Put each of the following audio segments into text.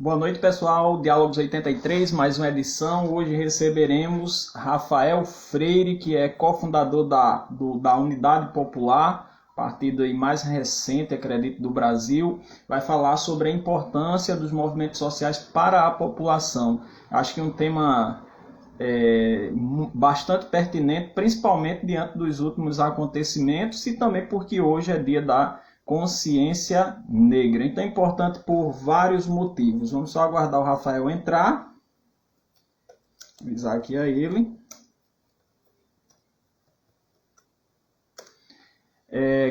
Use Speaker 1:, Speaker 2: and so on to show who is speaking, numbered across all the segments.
Speaker 1: Boa noite, pessoal. Diálogos 83, mais uma edição. Hoje receberemos Rafael Freire, que é cofundador da Unidade Popular, partido aí mais recente, acredito, do Brasil. Vai falar sobre a importância dos movimentos sociais para a população. Acho que é um tema bastante pertinente, principalmente diante dos últimos acontecimentos e também porque hoje é dia da consciência negra. Então é importante por vários motivos. Vamos só aguardar o Rafael entrar. Avisar aqui a ele.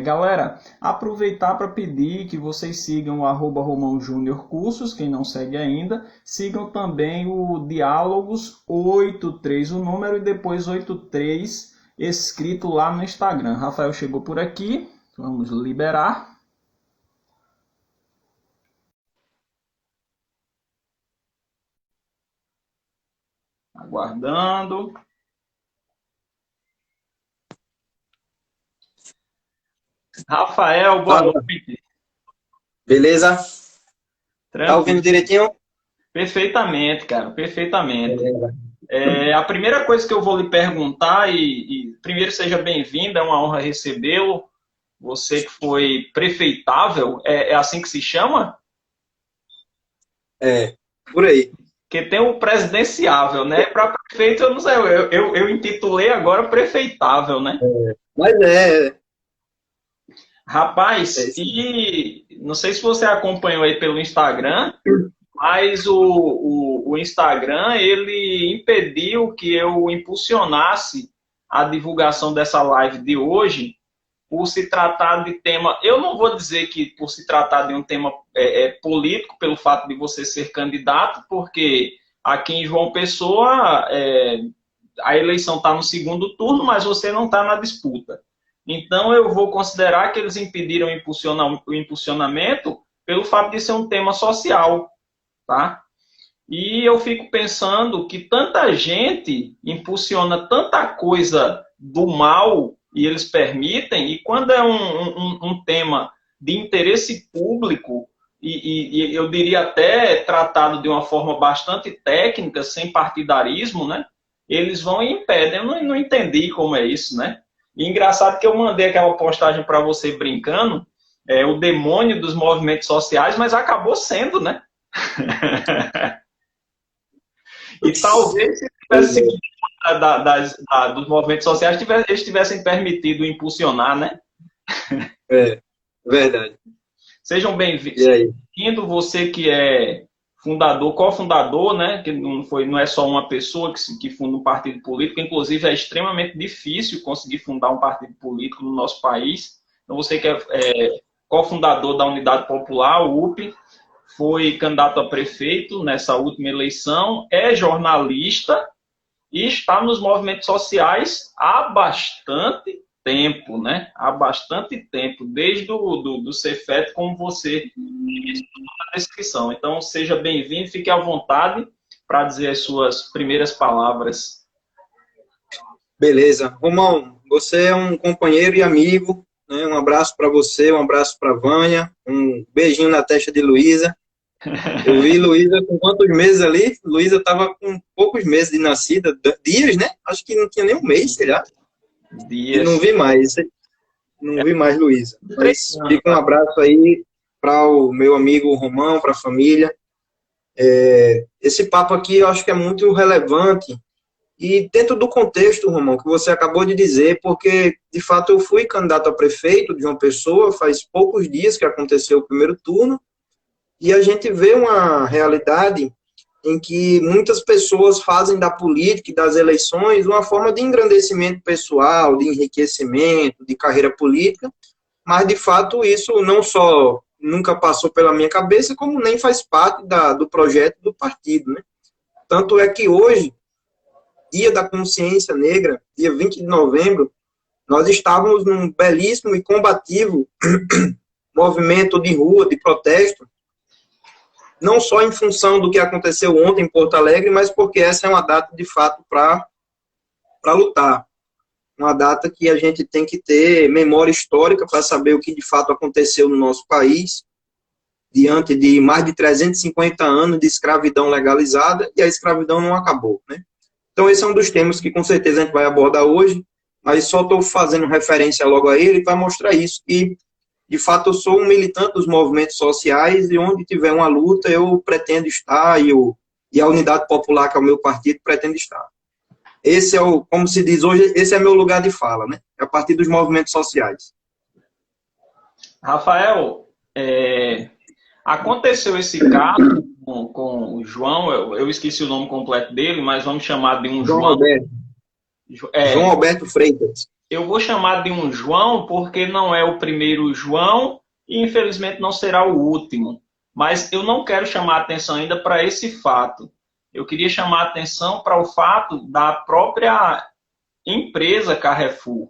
Speaker 1: Galera, aproveitar para pedir que vocês sigam o @Romão Júnior Cursos, quem não segue ainda. Sigam também o Diálogos 83, o número, e depois 83 escrito lá no Instagram. Rafael chegou por aqui. Vamos liberar. Aguardando. Rafael, boa noite.
Speaker 2: Beleza? Tá
Speaker 1: Tranquilo.
Speaker 2: ouvindo direitinho?
Speaker 1: Perfeitamente, cara, perfeitamente. A primeira coisa que eu vou lhe perguntar, primeiro seja bem-vindo, é uma honra recebê-lo. Você que foi prefeitável, é assim que se chama?
Speaker 2: Por aí.
Speaker 1: Porque tem o presidenciável, né? Para prefeito, eu não sei, eu intitulei agora prefeitável, né?
Speaker 2: Mas
Speaker 1: Rapaz,
Speaker 2: isso.
Speaker 1: e não sei se você acompanhou aí pelo Instagram, mas o Instagram, ele impediu que eu impulsionasse a divulgação dessa live de hoje, por se tratar de tema, eu não vou dizer que por se tratar de um tema político, pelo fato de você ser candidato, porque aqui em João Pessoa a eleição está no segundo turno, mas você não está na disputa. Então eu vou considerar que eles impediram o impulsionamento pelo fato de ser um tema social, tá? E eu fico pensando que tanta gente impulsiona tanta coisa do mal e eles permitem, e quando é um tema de interesse público, e eu diria até tratado de uma forma bastante técnica, sem partidarismo, né? Eles vão e impedem. Eu não entendi como é isso, né? E engraçado que eu mandei aquela postagem para você brincando, o demônio dos movimentos sociais, mas acabou sendo, né? E talvez, se tivesse seguido dos movimentos sociais, eles tivessem permitido impulsionar, né?
Speaker 2: Verdade.
Speaker 1: Sejam
Speaker 2: E aí?
Speaker 1: bem-vindos, você que é fundador, cofundador, né? Que não é só uma pessoa que funda um partido político, inclusive é extremamente difícil conseguir fundar um partido político no nosso país. Então, você que é cofundador da Unidade Popular, o UP, foi candidato a prefeito nessa última eleição, é jornalista e está nos movimentos sociais há bastante tempo, né? Há bastante tempo, desde do Cefet, como você disse na descrição. Então, seja bem-vindo, fique à vontade para dizer as suas primeiras palavras.
Speaker 2: Beleza. Romão, você é um companheiro e amigo, né? Um abraço para você, um abraço para Vânia, um beijinho na testa de Luísa. Eu vi Luísa com quantos meses ali? Luísa estava com poucos meses de nascida, dias, né? Acho que não tinha nem um mês, sei lá. E não
Speaker 1: Dias.
Speaker 2: vi mais. Não vi mais Luísa. Mas
Speaker 1: 3 anos.
Speaker 2: fica um abraço aí para o meu amigo Romão, para a família. Esse papo aqui eu acho que é muito relevante e dentro do contexto, Romão, que você acabou de dizer, porque de fato eu fui candidato a prefeito de uma pessoa, faz poucos dias que aconteceu o primeiro turno, e a gente vê uma realidade em que muitas pessoas fazem da política e das eleições uma forma de engrandecimento pessoal, de enriquecimento, de carreira política, mas de fato isso não só nunca passou pela minha cabeça, como nem faz parte do projeto do partido, né? Tanto é que hoje, Dia da Consciência Negra, dia 20 de novembro, nós estávamos num belíssimo e combativo movimento de rua, de protesto, não só em função do que aconteceu ontem em Porto Alegre, mas porque essa é uma data, de fato, para lutar. Uma data que a gente tem que ter memória histórica para saber o que, de fato, aconteceu no nosso país, diante de mais de 350 anos de escravidão legalizada, e a escravidão não acabou, né? Então, esse é um dos temas que, com certeza, a gente vai abordar hoje, mas só estou fazendo referência logo a ele para mostrar isso, que, de fato, eu sou um militante dos movimentos sociais, e onde tiver uma luta, eu pretendo estar, e a Unidade Popular, que é o meu partido, pretende estar. Esse é o, como se diz hoje, esse é meu lugar de fala, né? É a partir dos movimentos sociais.
Speaker 1: Rafael, aconteceu esse caso com o João, eu esqueci o nome completo dele, mas vamos chamar de um
Speaker 2: João
Speaker 1: João.
Speaker 2: Alberto. João Alberto Freitas.
Speaker 1: Eu vou chamar de um João porque não é o primeiro João e infelizmente não será o último. Mas eu não quero chamar atenção ainda para esse fato. Eu queria chamar atenção para o fato da própria empresa Carrefour.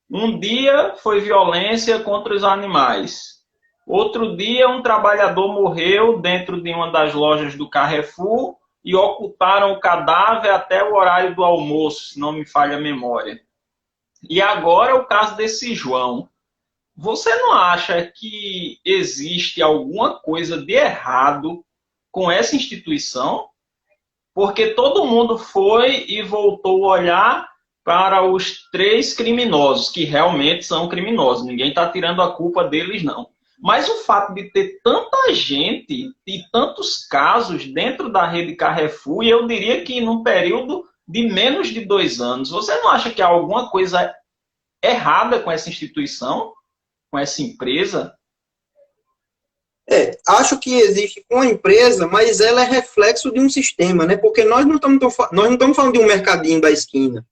Speaker 1: Um dia foi violência contra os animais. Outro dia, um trabalhador morreu dentro de uma das lojas do Carrefour e ocultaram o cadáver até o horário do almoço, se não me falha a memória. E agora o caso desse João. Você não acha que existe alguma coisa de errado com essa instituição? Porque todo mundo foi e voltou a olhar para os 3 criminosos, que realmente são criminosos. Ninguém está tirando a culpa deles, não. Mas o fato de ter tanta gente e tantos casos dentro da rede Carrefour, e eu diria que num período de menos de 2 anos, você não acha que há alguma coisa errada com essa instituição, com essa empresa?
Speaker 2: Acho que existe com a empresa, mas ela é reflexo de um sistema, né? Porque nós não estamos falando de um mercadinho da esquina,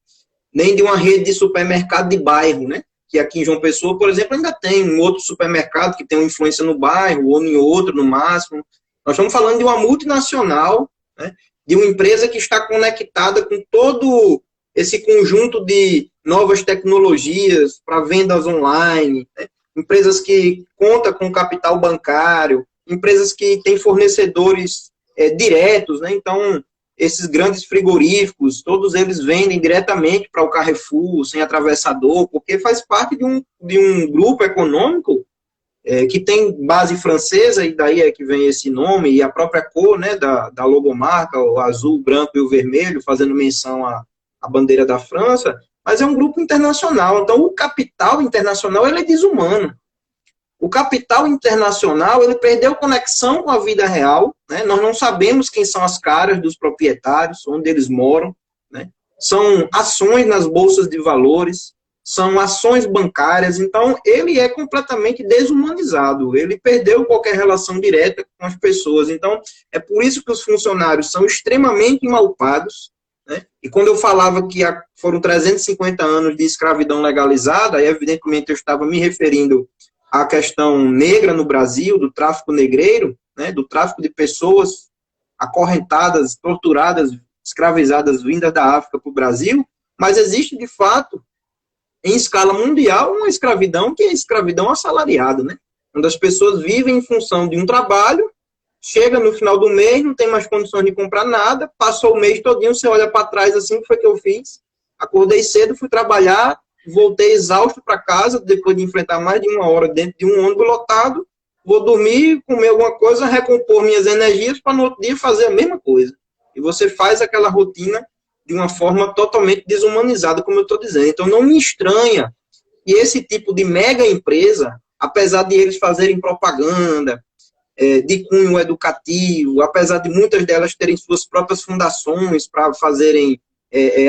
Speaker 2: nem de uma rede de supermercado de bairro, né? Que aqui em João Pessoa, por exemplo, ainda tem um outro supermercado que tem uma influência no bairro, ou em outro, no máximo. Nós estamos falando de uma multinacional, né? De uma empresa que está conectada com todo esse conjunto de novas tecnologias para vendas online, né? Empresas que contam com capital bancário, empresas que têm fornecedores diretos, né? Então, esses grandes frigoríficos, todos eles vendem diretamente para o Carrefour, sem atravessador, porque faz parte de um grupo econômico que tem base francesa, e daí é que vem esse nome, e a própria cor, né, da logomarca, o azul, o branco e o vermelho, fazendo menção à bandeira da França, mas é um grupo internacional. Então, o capital internacional ele é desumano. O capital internacional ele perdeu conexão com a vida real, né? Nós não sabemos quem são as caras dos proprietários, onde eles moram, né? São ações nas bolsas de valores, são ações bancárias, então ele é completamente desumanizado, ele perdeu qualquer relação direta com as pessoas. Então, é por isso que os funcionários são extremamente mal pagos, né? E quando eu falava que foram 350 anos de escravidão legalizada, aí evidentemente eu estava me referindo à questão negra no Brasil, do tráfico negreiro, né, do tráfico de pessoas acorrentadas, torturadas, escravizadas, vindas da África para o Brasil, mas existe, de fato, em escala mundial, uma escravidão que é a escravidão assalariada, né, onde as pessoas vivem em função de um trabalho, chega no final do mês, não tem mais condições de comprar nada, passou o mês todinho, você olha para trás assim, o que foi que eu fiz? Acordei cedo, fui trabalhar, voltei exausto para casa, depois de enfrentar mais de 1 hora dentro de um ônibus lotado, vou dormir, comer alguma coisa, recompor minhas energias para no outro dia fazer a mesma coisa. E você faz aquela rotina de uma forma totalmente desumanizada, como eu estou dizendo. Então, não me estranha que esse tipo de mega empresa, apesar de eles fazerem propaganda, de cunho educativo, apesar de muitas delas terem suas próprias fundações para fazerem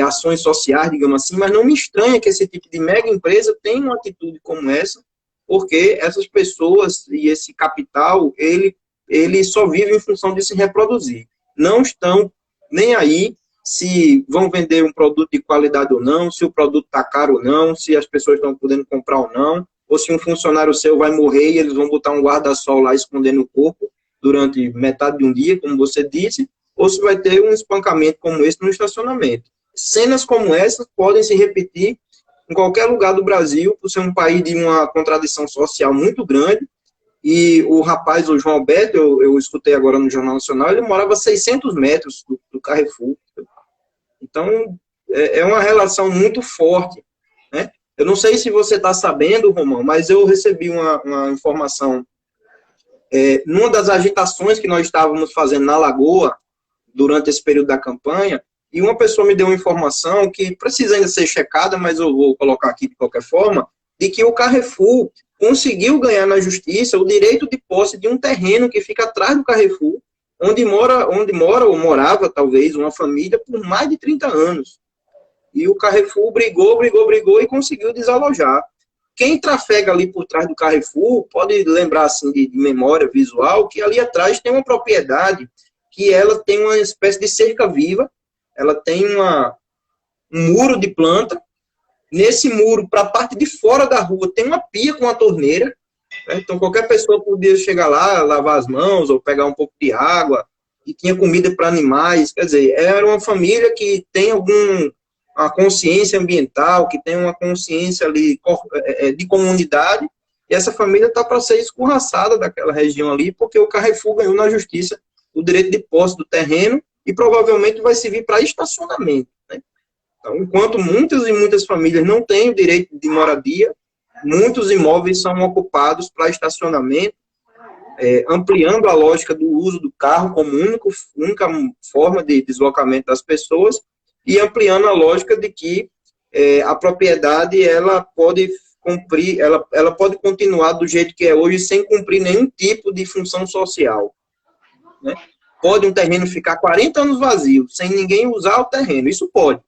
Speaker 2: ações sociais, digamos assim, mas não me estranha que esse tipo de mega empresa tenha uma atitude como essa, porque essas pessoas e esse capital, ele só vive em função de se reproduzir. Não estão nem aí se vão vender um produto de qualidade ou não, se o produto está caro ou não, se as pessoas estão podendo comprar ou não, ou se um funcionário seu vai morrer e eles vão botar um guarda-sol lá escondendo o corpo durante metade de um dia, como você disse, ou se vai ter um espancamento como esse no estacionamento. Cenas como essas podem se repetir em qualquer lugar do Brasil, por ser um país de uma contradição social muito grande, e o rapaz, o João Alberto, eu escutei agora no Jornal Nacional, ele morava a 600 metros do Carrefour. Então, é uma relação muito forte, né? Eu não sei se você está sabendo, Romão, mas eu recebi uma informação numa das agitações que nós estávamos fazendo na Lagoa, durante esse período da campanha, e uma pessoa me deu uma informação que precisa ainda ser checada, mas eu vou colocar aqui de qualquer forma, de que o Carrefour conseguiu ganhar na justiça o direito de posse de um terreno que fica atrás do Carrefour, onde mora ou morava, talvez, uma família por mais de 30 anos. E o Carrefour brigou e conseguiu desalojar. Quem trafega ali por trás do Carrefour pode lembrar assim de memória visual que ali atrás tem uma propriedade que ela tem uma espécie de cerca viva, ela tem um muro de planta. Nesse muro, para a parte de fora da rua, tem uma pia com uma torneira, né? Então qualquer pessoa podia chegar lá, lavar as mãos ou pegar um pouco de água, e tinha comida para animais. Quer dizer, era uma família que tem uma consciência ambiental, que tem uma consciência ali de comunidade, e essa família está para ser escorraçada daquela região ali, porque o Carrefour ganhou na justiça o direito de posse do terreno e provavelmente vai servir para estacionamento, né? Então, enquanto muitas e muitas famílias não têm o direito de moradia, muitos imóveis são ocupados para estacionamento, ampliando a lógica do uso do carro como única forma de deslocamento das pessoas, e ampliando a lógica de que a propriedade ela pode cumprir, ela pode continuar do jeito que é hoje sem cumprir nenhum tipo de função social, né? Pode um terreno ficar 40 anos vazio, sem ninguém usar o terreno, isso pode.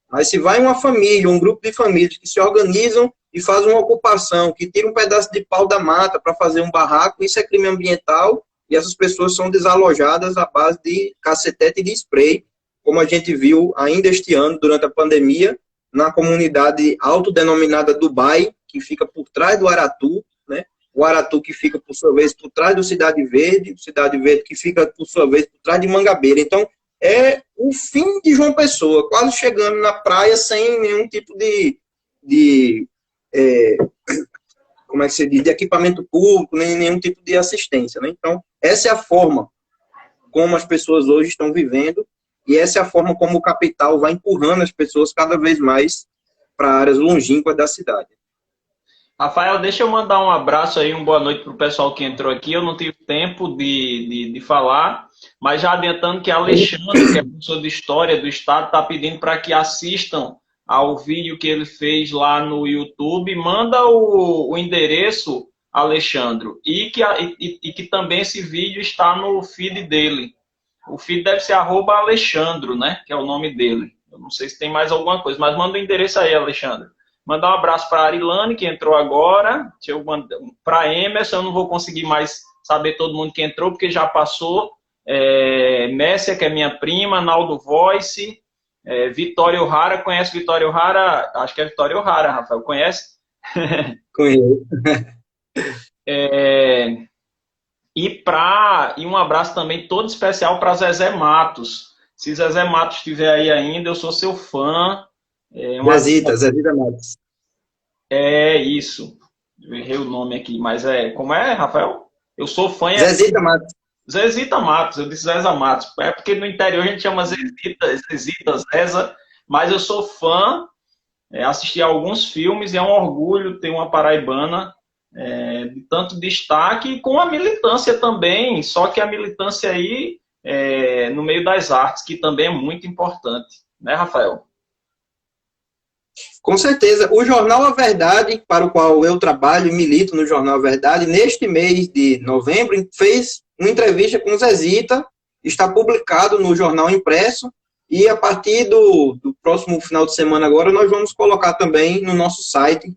Speaker 2: Mas se vai uma família, um grupo de famílias que se organizam e fazem uma ocupação, que tira um pedaço de pau da mata para fazer um barraco, isso é crime ambiental, e essas pessoas são desalojadas à base de cacetete e de spray, como a gente viu ainda este ano, durante a pandemia, na comunidade autodenominada Dubai, que fica por trás do Aratu, né? O Aratu que fica, por sua vez, por trás do Cidade Verde, o Cidade Verde que fica, por sua vez, por trás de Mangabeira. Então, é o fim de João Pessoa, quase chegando na praia sem nenhum tipo como é que se diz, de equipamento público, nem nenhum tipo de assistência, né? Então, essa é a forma como as pessoas hoje estão vivendo, e essa é a forma como o capital vai empurrando as pessoas cada vez mais para áreas longínquas da cidade.
Speaker 1: Rafael, deixa eu mandar um abraço aí, uma boa noite para o pessoal que entrou aqui. Eu não tive tempo de falar, mas já adiantando que a Alexandre, que é professor de História do Estado, está pedindo para que assistam ao vídeo que ele fez lá no YouTube. Manda o endereço, Alexandre, e que também esse vídeo está no feed dele. O feed deve ser @Alexandro, né? Que é o nome dele. Eu não sei se tem mais alguma coisa, mas manda o endereço aí, Alexandre. Mandar um abraço para a Arilane, que entrou agora. Para a Emerson, eu não vou conseguir mais saber todo mundo que entrou, porque já passou. Messia, que é minha prima, Naldo Voice, Vitória O'Hara. Conhece Vitória O'Hara? Acho que é Vitória O'Hara, Rafael. Conhece?
Speaker 2: Conheço.
Speaker 1: E um abraço também todo especial para Zezé Matos. Se Zezé Matos estiver aí ainda, eu sou seu fã.
Speaker 2: Zezita Matos.
Speaker 1: É isso. Eu errei o nome aqui, mas como é, Rafael? Eu sou fã.
Speaker 2: Zezita Matos.
Speaker 1: Zezita Matos, eu disse Zeza Matos. É porque no interior a gente chama Zezita, Zeza, mas eu sou fã, assisti a alguns filmes e é um orgulho ter uma paraibana de tanto destaque, com a militância também, só que a militância aí no meio das artes, que também é muito importante, né, Rafael?
Speaker 2: Com certeza. O Jornal A Verdade, para o qual eu trabalho e milito no Jornal A Verdade, neste mês de novembro, fez uma entrevista com o Zezita, está publicado no Jornal Impresso, e a partir do próximo final de semana agora, nós vamos colocar também no nosso site,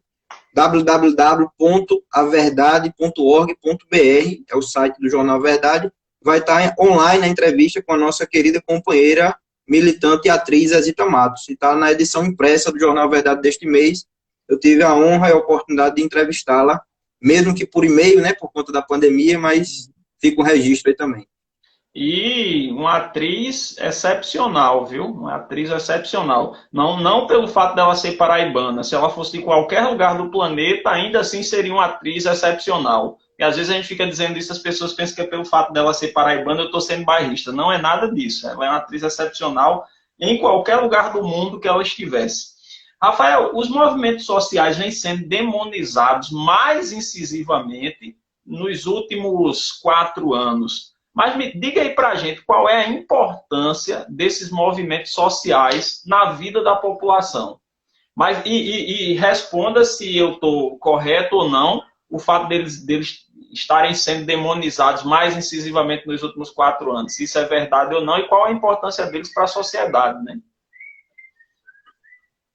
Speaker 2: www.averdade.org.br, é o site do Jornal A Verdade, vai estar online a entrevista com a nossa querida companheira militante e atriz Zezita Matos. E está na edição impressa do Jornal Verdade deste mês. Eu tive a honra e a oportunidade de entrevistá-la, mesmo que por e-mail, né, por conta da pandemia, mas fica um registro aí também.
Speaker 1: E uma atriz excepcional, viu? Uma atriz excepcional. Não pelo fato dela ser paraibana. Se ela fosse de qualquer lugar do planeta, ainda assim seria uma atriz excepcional. E às vezes a gente fica dizendo isso, as pessoas pensam que é pelo fato dela ser paraibana, eu estou sendo bairrista. Não é nada disso. Ela é uma atriz excepcional em qualquer lugar do mundo que ela estivesse. Rafael, os movimentos sociais vêm sendo demonizados mais incisivamente nos últimos 4 anos. Mas me diga aí para a gente qual é a importância desses movimentos sociais na vida da população. Mas, responda se eu estou correto ou não, o fato deles estarem sendo demonizados mais incisivamente nos últimos 4 anos. Se isso é verdade ou não, e qual a importância deles para a sociedade, né?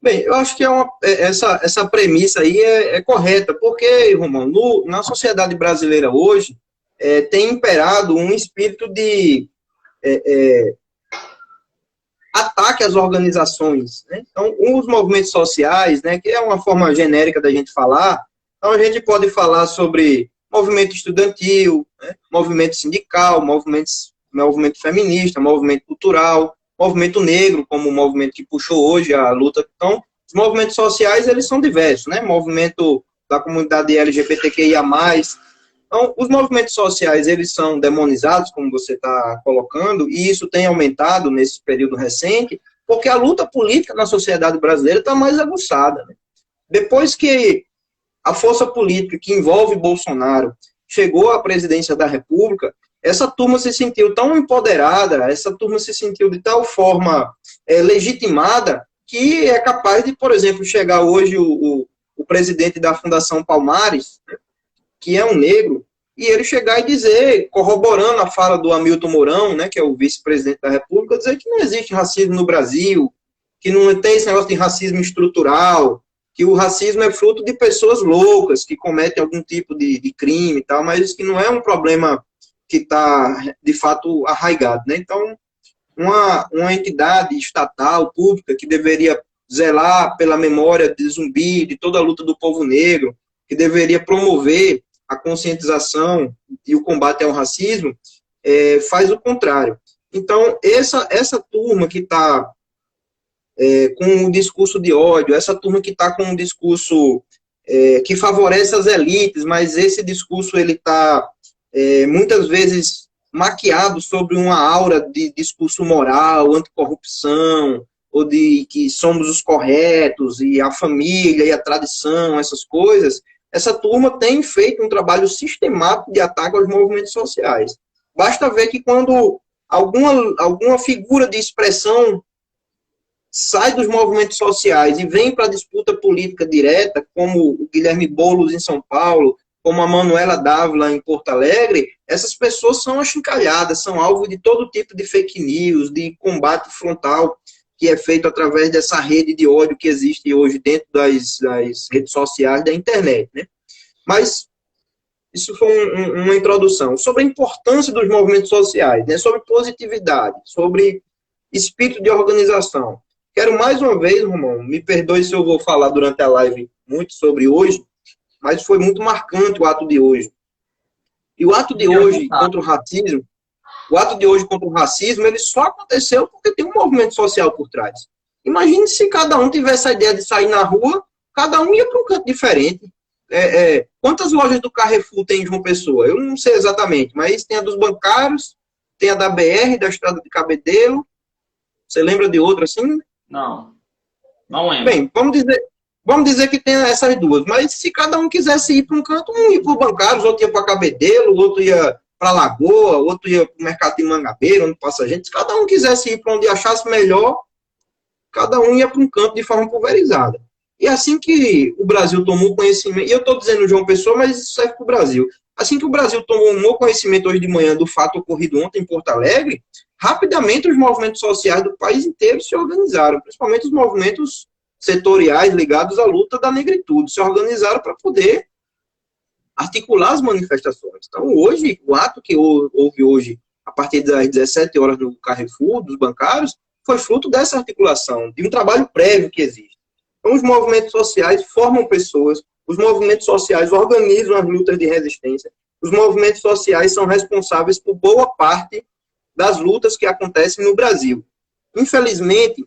Speaker 2: Bem, eu acho que essa premissa aí é correta, porque, Romão, na sociedade brasileira hoje, tem imperado um espírito de ataque às organizações, né? Então, os movimentos sociais, né, que é uma forma genérica da gente falar, então a gente pode falar sobre movimento estudantil, né, movimento sindical, movimento feminista, movimento cultural, movimento negro, como o movimento que puxou hoje a luta. Então, os movimentos sociais, eles são diversos, né? Movimento da comunidade LGBTQIA+. Então, os movimentos sociais, eles são demonizados, como você está colocando, e isso tem aumentado nesse período recente, porque a luta política na sociedade brasileira está mais aguçada, né? Depois que a força política que envolve Bolsonaro chegou à presidência da República, essa turma se sentiu tão empoderada, essa turma se sentiu de tal forma legitimada, que é capaz de, por exemplo, chegar hoje o presidente da Fundação Palmares, né, que é um negro, e ele chegar e dizer, corroborando a fala do Hamilton Mourão, né, que é o vice-presidente da República, dizer que não existe racismo no Brasil, que não tem esse negócio de racismo estrutural, que o racismo é fruto de pessoas loucas, que cometem algum tipo de crime e tal, mas que não é um problema que está, de fato, arraigado, né? Então, uma entidade estatal, pública, que deveria zelar pela memória de Zumbi, de toda a luta do povo negro, que deveria promover a conscientização e o combate ao racismo, faz o contrário. Então, essa turma que está com um discurso de ódio, essa turma que está com um discurso que favorece as elites, mas esse discurso ele está muitas vezes maquiado sobre uma aura de discurso moral, anticorrupção, ou de que somos os corretos, e a família, e a tradição, essas coisas. Essa turma tem feito um trabalho sistemático de ataque aos movimentos sociais. Basta ver que quando alguma figura de expressão sai dos movimentos sociais e vem para a disputa política direta, como o Guilherme Boulos em São Paulo, como a Manuela Dávila em Porto Alegre, essas pessoas são achincalhadas, são alvo de todo tipo de fake news, de combate frontal, que é feito através dessa rede de ódio que existe hoje dentro das redes sociais da internet, né? Mas isso foi uma introdução sobre a importância dos movimentos sociais, né? Sobre positividade, sobre espírito de organização. Quero mais uma vez, Romão, me perdoe se eu vou falar durante a live muito sobre hoje, mas foi muito marcante o ato de hoje. E o ato de hoje contra o racismo, ele só aconteceu porque tem um movimento social por trás. Imagine se cada um tivesse a ideia de sair na rua, cada um ia para um canto diferente. Quantas lojas do Carrefour tem em João Pessoa? Eu não sei exatamente, mas tem a dos bancários, tem a da BR, da Estrada de Cabedelo. Você lembra de outra assim?
Speaker 1: Não lembro.
Speaker 2: Bem, vamos dizer que tem essas duas, mas se cada um quisesse ir para um canto, um ia para o bancário, outro ia para Cabedelo, outro ia para Lagoa, outro ia para o mercado de Mangabeira, onde passa gente. Se cada um quisesse ir para onde achasse melhor, cada um ia para um canto de forma pulverizada. E assim que o Brasil tomou conhecimento, e eu estou dizendo João Pessoa, mas isso serve para o Brasil. Assim que o Brasil tomou conhecimento hoje de manhã do fato ocorrido ontem em Porto Alegre, rapidamente os movimentos sociais do país inteiro se organizaram, principalmente os movimentos setoriais ligados à luta da negritude, se organizaram para poder articular as manifestações. Então, hoje, o ato que houve hoje, a partir das 17 horas no Carrefour, dos bancários, foi fruto dessa articulação, de um trabalho prévio que existe. Então, os movimentos sociais formam pessoas, os movimentos sociais organizam as lutas de resistência, os movimentos sociais são responsáveis por boa parte das lutas que acontecem no Brasil. Infelizmente,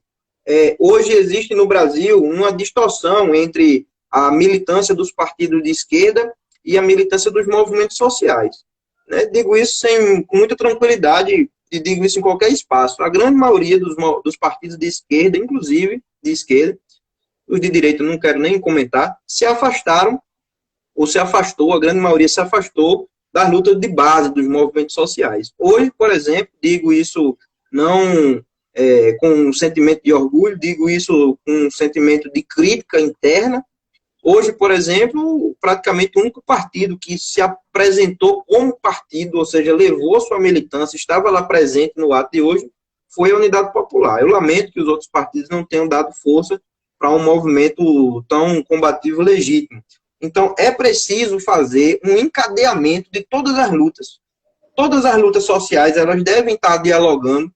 Speaker 2: hoje existe no Brasil uma distorção entre a militância dos partidos de esquerda e a militância dos movimentos sociais. Né? Digo isso com muita tranquilidade e digo isso em qualquer espaço. A grande maioria dos partidos de esquerda, inclusive de esquerda, os de direita não quero nem comentar, se afastaram, ou se afastou, a grande maioria se afastou das lutas de base dos movimentos sociais. Hoje, por exemplo, digo isso não com um sentimento de orgulho, digo isso com um sentimento de crítica interna. Hoje, por exemplo, praticamente o único partido que se apresentou como partido, ou seja, levou sua militância, estava lá presente no ato de hoje, foi a Unidade Popular. Eu lamento que os outros partidos não tenham dado força para um movimento tão combativo e legítimo. Então, é preciso fazer um encadeamento de todas as lutas. Todas as lutas sociais, elas devem estar dialogando.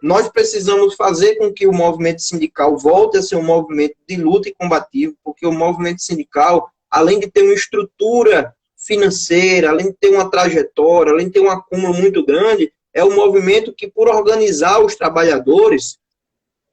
Speaker 2: Nós precisamos fazer com que o movimento sindical volte a ser um movimento de luta e combativo, porque o movimento sindical, além de ter uma estrutura financeira, além de ter uma trajetória, além de ter um acúmulo muito grande, é um movimento que, por organizar os trabalhadores,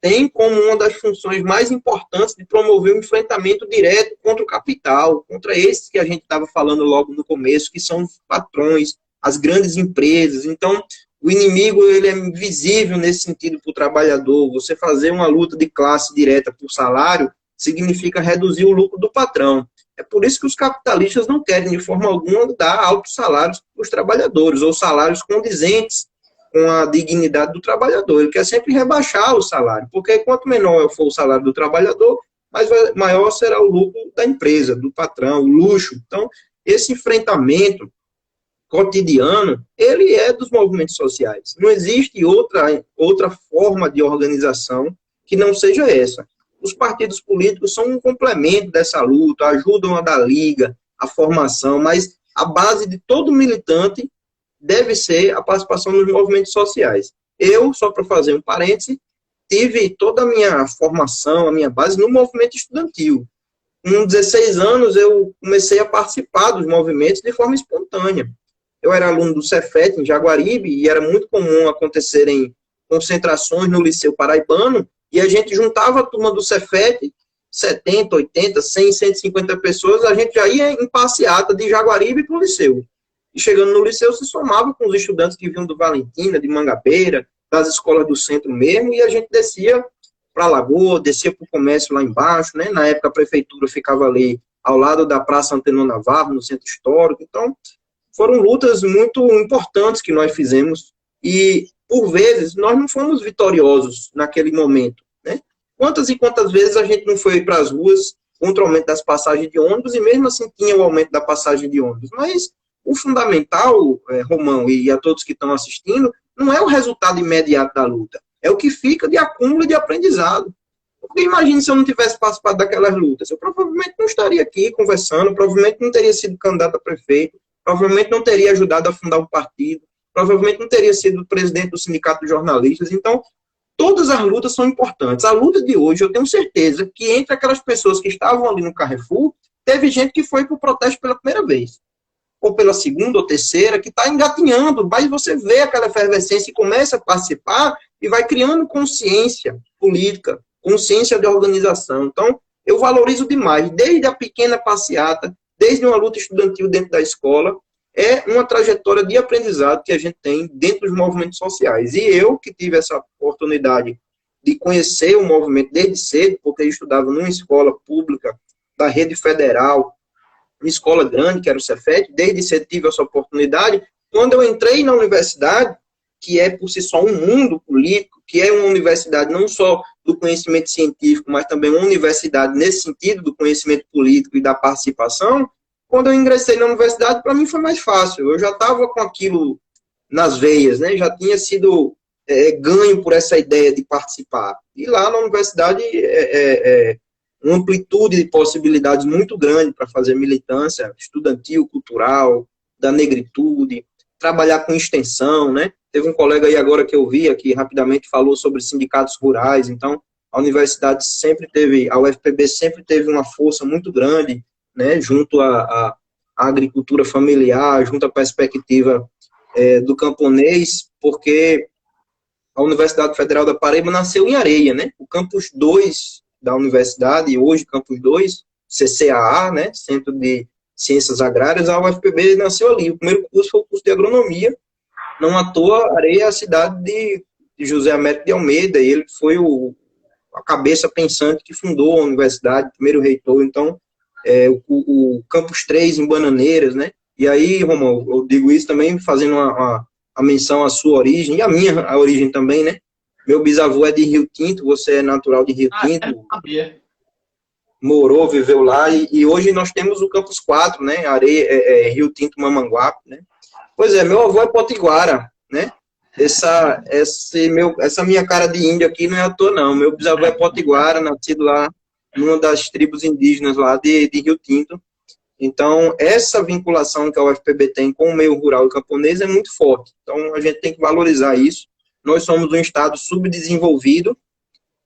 Speaker 2: tem como uma das funções mais importantes de promover um enfrentamento direto contra o capital, contra esses que a gente estava falando logo no começo, que são os patrões, as grandes empresas. Então, o inimigo, ele é visível nesse sentido para o trabalhador. Você fazer uma luta de classe direta por salário significa reduzir o lucro do patrão. É por isso que os capitalistas não querem, de forma alguma, dar altos salários para os trabalhadores, ou salários condizentes com a dignidade do trabalhador. Ele quer sempre rebaixar o salário, porque quanto menor for o salário do trabalhador, maior será o lucro da empresa, do patrão, o luxo. Então, esse enfrentamento cotidiano, ele é dos movimentos sociais. Não existe outra forma de organização que não seja essa. Os partidos políticos são um complemento dessa luta, ajudam a dar liga, a formação, mas a base de todo militante deve ser a participação nos movimentos sociais. Eu, só para fazer um parêntese, tive toda a minha formação, a minha base no movimento estudantil. Com 16 anos, eu comecei a participar dos movimentos de forma espontânea. Eu era aluno do Cefet, em Jaguaribe, e era muito comum acontecerem concentrações no Liceu Paraibano, e a gente juntava a turma do Cefet, 70, 80, 100, 150 pessoas, a gente já ia em passeata de Jaguaribe para o Liceu. E chegando no Liceu, se somava com os estudantes que vinham do Valentina, de Mangabeira, das escolas do centro mesmo, e a gente descia para a Lagoa, descia para o comércio lá embaixo, né? Na época a prefeitura ficava ali ao lado da Praça Antenor Navarro, no centro histórico. Então, foram lutas muito importantes que nós fizemos, e, por vezes, nós não fomos vitoriosos naquele momento, né? Quantas e quantas vezes a gente não foi para as ruas contra o aumento das passagens de ônibus, e mesmo assim tinha o aumento da passagem de ônibus, mas o fundamental, Romão, e a todos que estão assistindo, não é o resultado imediato da luta, é o que fica de acúmulo de aprendizado. Porque imagine se eu não tivesse participado daquelas lutas, eu provavelmente não estaria aqui conversando, provavelmente não teria sido candidato a prefeito, provavelmente não teria ajudado a fundar um partido, provavelmente não teria sido presidente do Sindicato de Jornalistas. Então, todas as lutas são importantes. A luta de hoje, eu tenho certeza que entre aquelas pessoas que estavam ali no Carrefour, teve gente que foi para o protesto pela primeira vez, ou pela segunda ou terceira, que está engatinhando, mas você vê aquela efervescência e começa a participar e vai criando consciência política, consciência de organização. Então, eu valorizo demais, desde a pequena passeata, desde uma luta estudantil dentro da escola, é uma trajetória de aprendizado que a gente tem dentro dos movimentos sociais. E eu, que tive essa oportunidade de conhecer o movimento desde cedo, porque eu estudava numa escola pública da rede federal, uma escola grande, que era o Cefet, desde cedo tive essa oportunidade. Quando eu entrei na universidade, que é por si só um mundo político, que é uma universidade não só do conhecimento científico, mas também uma universidade nesse sentido do conhecimento político e da participação, quando eu ingressei na universidade, para mim foi mais fácil. Eu já estava com aquilo nas veias, né? Já tinha sido ganho por essa ideia de participar. E lá na universidade uma amplitude de possibilidades muito grande para fazer militância estudantil, cultural, da negritude, trabalhar com extensão, né? Teve um colega aí agora que eu vi aqui, rapidamente falou sobre sindicatos rurais. Então, a universidade sempre teve, a UFPB sempre teve uma força muito grande, né, junto à agricultura familiar, junto à perspectiva do camponês, porque a Universidade Federal da Paraíba nasceu em Areia, né? O campus 2 da universidade, hoje campus 2, CCAA, né, Centro de Ciências Agrárias, a UFPB nasceu ali. O primeiro curso foi o curso de agronomia. Não à toa, Areia é a cidade de José Américo de Almeida, e ele foi a cabeça pensante que fundou a universidade, primeiro reitor. Então, o campus 3 em Bananeiras, né? E aí, Romão, eu digo isso também fazendo a menção à sua origem, e a origem também, né? Meu bisavô é de Rio Tinto, você é natural de Rio
Speaker 1: Eu
Speaker 2: Tinto,
Speaker 1: não sabia.
Speaker 2: morou, viveu lá, e hoje nós temos o Campus 4, né? Areia, Rio Tinto, Mamanguape, né? Pois é, meu avô é potiguara, né? Essa minha cara de índio aqui não é à toa, não. Meu bisavô é potiguara, nascido lá numa das tribos indígenas lá de Rio Tinto. Então, essa vinculação que a UFPB tem com o meio rural e camponês é muito forte. Então, a gente tem que valorizar isso. Nós somos um estado subdesenvolvido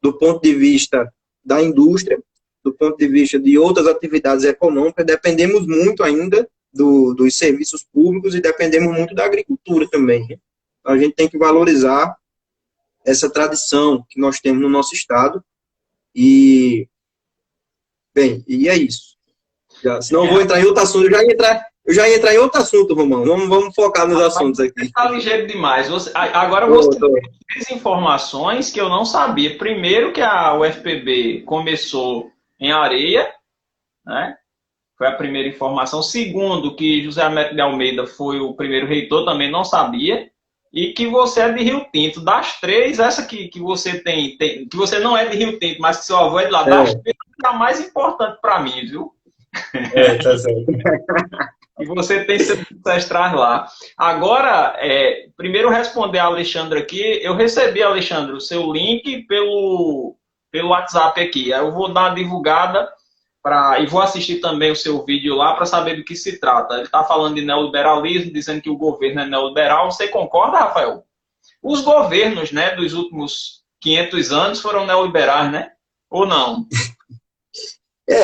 Speaker 2: do ponto de vista da indústria, do ponto de vista de outras atividades econômicas, dependemos muito ainda dos serviços públicos e dependemos muito da agricultura também. Né? Então, a gente tem que valorizar essa tradição que nós temos no nosso estado e, bem, e é isso. Senão eu vou entrar em outro assunto, eu já ia entrar em outro assunto, Romão. Vamos focar nos assuntos aqui.
Speaker 1: Está ligeiro demais. Agora você tem três informações que eu não sabia. Primeiro, que a UFPB começou em Areia, né? Foi a primeira informação. Segundo, que José Américo de Almeida foi o primeiro reitor, também não sabia. E que você é de Rio Tinto. Das três, essa que você tem, que você não é de Rio Tinto, mas que seu avô é de lá, das três, é a mais importante para mim, viu?
Speaker 2: Tá certo.
Speaker 1: E você tem seus ancestrais lá. Agora, primeiro responder a Alexandre aqui. Eu recebi, Alexandre, o seu link pelo WhatsApp aqui. Aí eu vou dar uma divulgada e vou assistir também o seu vídeo lá para saber do que se trata. Ele está falando de neoliberalismo, dizendo que o governo é neoliberal. Você concorda, Rafael? Os governos, né, dos últimos 500 anos foram neoliberais, né? Ou não?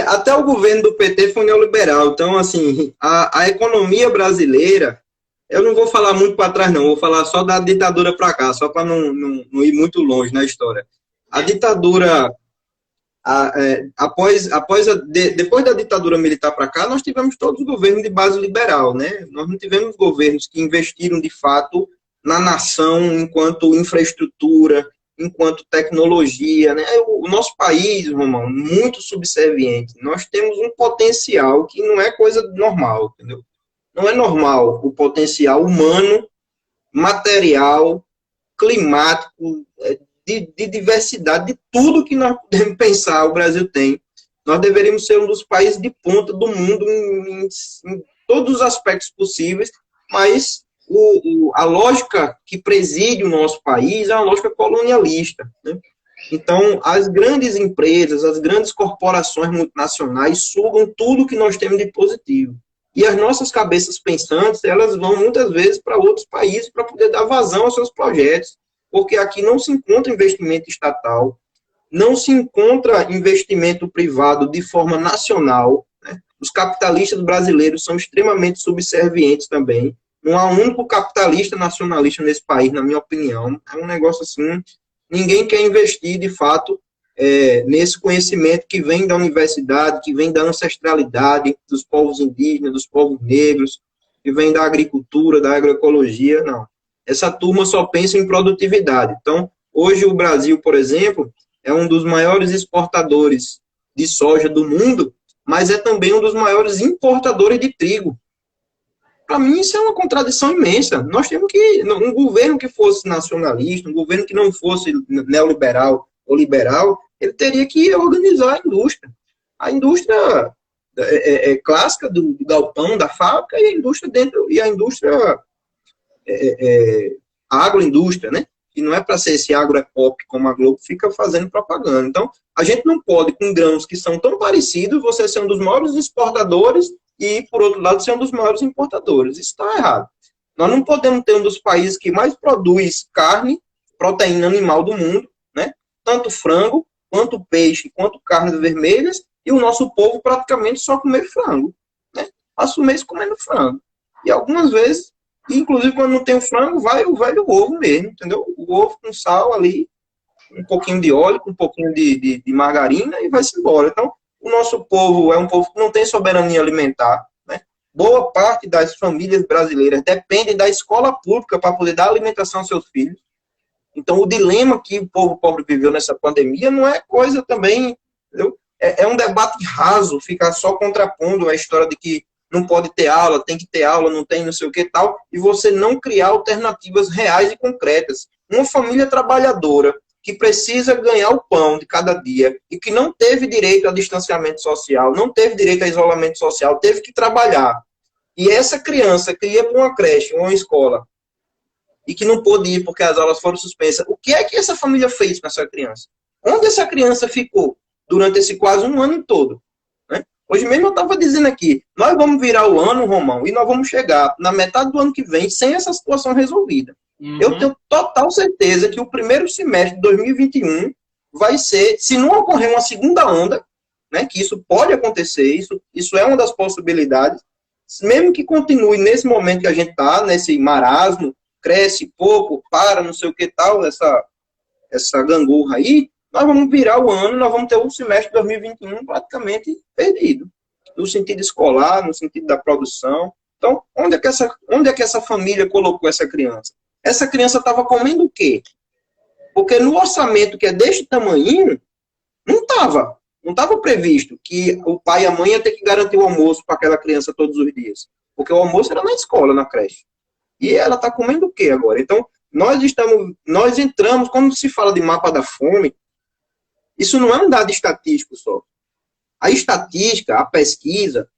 Speaker 2: Até o governo do PT foi neoliberal. Então, assim, a economia brasileira, eu não vou falar muito para trás, não. Vou falar só da ditadura para cá, só para não ir muito longe na história. A ditadura, depois da ditadura militar para cá, nós tivemos todos os governos de base liberal, né? Nós não tivemos governos que investiram, de fato, na nação enquanto infraestrutura, enquanto tecnologia, né? O nosso país, Romão, muito subserviente. Nós temos um potencial que não é coisa normal, entendeu? Não é normal o potencial humano, material, climático, de diversidade, de tudo que nós podemos pensar, o Brasil tem. Nós deveríamos ser um dos países de ponta do mundo em todos os aspectos possíveis, mas a lógica que preside o nosso país é uma lógica colonialista. Né? Então, as grandes empresas, as grandes corporações multinacionais sugam tudo que nós temos de positivo. E as nossas cabeças pensantes, elas vão muitas vezes para outros países para poder dar vazão aos seus projetos, porque aqui não se encontra investimento estatal, não se encontra investimento privado de forma nacional. Né? Os capitalistas brasileiros são extremamente subservientes também. Não há um único capitalista nacionalista nesse país, na minha opinião. É um negócio assim, ninguém quer investir, de fato, nesse conhecimento que vem da universidade, que vem da ancestralidade dos povos indígenas, dos povos negros, que vem da agricultura, da agroecologia, não. Essa turma só pensa em produtividade. Então, hoje o Brasil, por exemplo, é um dos maiores exportadores de soja do mundo, mas é também um dos maiores importadores de trigo. Para mim, isso é uma contradição imensa. Nós temos que, um governo que fosse nacionalista, um governo que não fosse neoliberal ou liberal, ele teria que organizar a indústria. A indústria clássica do galpão, da fábrica, e a indústria a agroindústria, né? E não é para ser esse agro-pop como a Globo fica fazendo propaganda. Então, a gente não pode, com grãos que são tão parecidos, você ser um dos maiores exportadores e, por outro lado, ser um dos maiores importadores. Isso está errado. Nós não podemos ter um dos países que mais produz carne, proteína animal do mundo, né? Tanto frango, quanto peixe, quanto carnes vermelhas, e o nosso povo praticamente só comer frango, né? Passa o mês comendo frango. E algumas vezes, inclusive quando não tem o frango, vai o velho ovo mesmo, entendeu? O ovo com sal ali, um pouquinho de óleo, com um pouquinho de margarina e vai-se embora. Então, o nosso povo é um povo que não tem soberania alimentar, né? Boa parte das famílias brasileiras dependem da escola pública para poder dar alimentação aos seus filhos. Então, o dilema que o povo pobre viveu nessa pandemia não é coisa também, entendeu? É um debate raso, ficar só contrapondo a história de que não pode ter aula, tem que ter aula, não tem não sei o que tal, e você não criar alternativas reais e concretas. Uma família trabalhadora que precisa ganhar o pão de cada dia e que não teve direito a distanciamento social, não teve direito a isolamento social, teve que trabalhar. E essa criança que ia para uma creche, uma escola, e que não pôde ir porque as aulas foram suspensas, o que é que essa família fez com essa criança? Onde essa criança ficou durante esse quase um ano todo? Né? Hoje mesmo eu estava dizendo aqui, nós vamos virar o ano, Romão, e nós vamos chegar na metade do ano que vem sem essa situação resolvida. Eu tenho total certeza que o primeiro semestre de 2021 vai ser, se não ocorrer uma segunda onda, né, que isso pode acontecer, isso é uma das possibilidades, mesmo que continue nesse momento que a gente está, nesse marasmo, cresce pouco, para, não sei o que tal, essa gangorra aí, nós vamos virar o ano, nós vamos ter o semestre de 2021 praticamente perdido, no sentido escolar, no sentido da produção. Então, onde é que essa família colocou essa criança? Essa criança estava comendo o quê? Porque no orçamento que é deste tamanho, não estava previsto que o pai e a mãe ia ter que garantir o almoço para aquela criança todos os dias. Porque o almoço era na escola, na creche. E ela está comendo o quê agora? Então, nós entramos, quando se fala de mapa da fome, isso não é um dado estatístico só. A estatística, a pesquisa,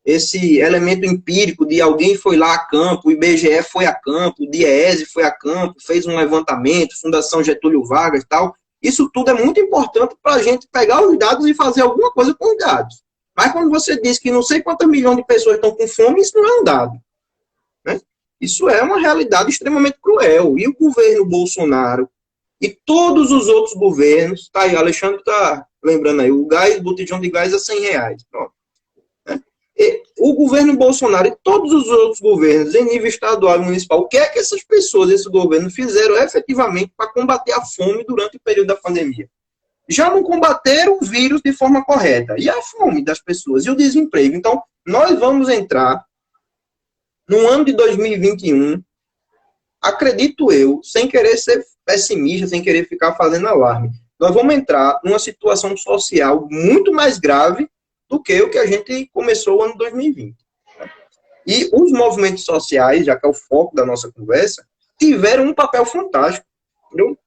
Speaker 2: esse elemento empírico de alguém foi lá a campo, o IBGE foi a campo, o DIEESE foi a campo, fez um levantamento, Fundação Getúlio Vargas e tal, isso tudo é muito importante para a gente pegar os dados e fazer alguma coisa com os dados. Mas quando você diz que não sei quantas milhões de pessoas estão com fome, isso não é um dado. Né? Isso é uma realidade extremamente cruel. E o governo Bolsonaro e todos os outros governos, tá aí, Alexandre está lembrando aí, o botijão de gás é R$100. Pronto. O governo Bolsonaro e todos os outros governos, em nível estadual e municipal, o que é que essas pessoas, esse governo, fizeram efetivamente para combater a fome durante o período da pandemia? Já não combateram o vírus de forma correta. E a fome das pessoas, e o desemprego. Então, nós vamos entrar no ano de 2021, acredito eu, sem querer ser pessimista, sem querer ficar fazendo alarme, nós vamos entrar numa situação social muito mais grave do que o que a gente começou o ano 2020. E os movimentos sociais, já que é o foco da nossa conversa, tiveram um papel fantástico. Entendeu?